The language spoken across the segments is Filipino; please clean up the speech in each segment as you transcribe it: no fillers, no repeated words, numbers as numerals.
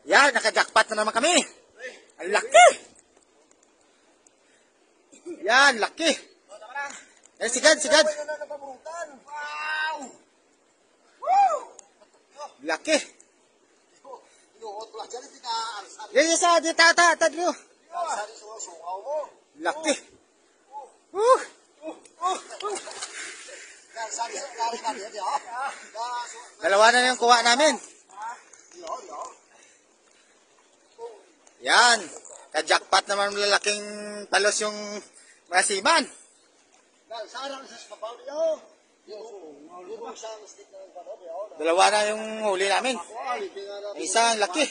Yan, naka-jackpot na naman kami. Ang laki. Yan, laki. Eh, sigad. Wow! Laki. Yan, isa, di tatad nyo. Laki. Dalawa na yung kuha namin. Yan. Ka-jackpot naman lalaking palos yung masiman. Dalawa na yung huli namin. Isa ang laki.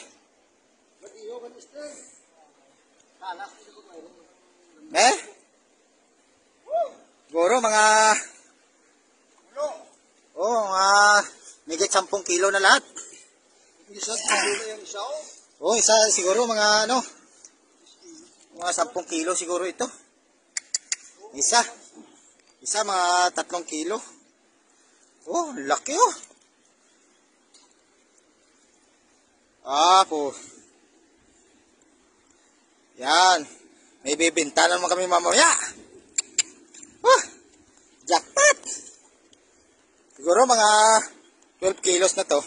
Eh? Siguro mga higit 10 kilo na lahat. Isa siguro mga mga 10 kilo siguro ito. Isa mga 3 kilo. Laki po. Yan. May bibenta naman kami mamaya. Jackpot. Siguro mga 12 kilos na to.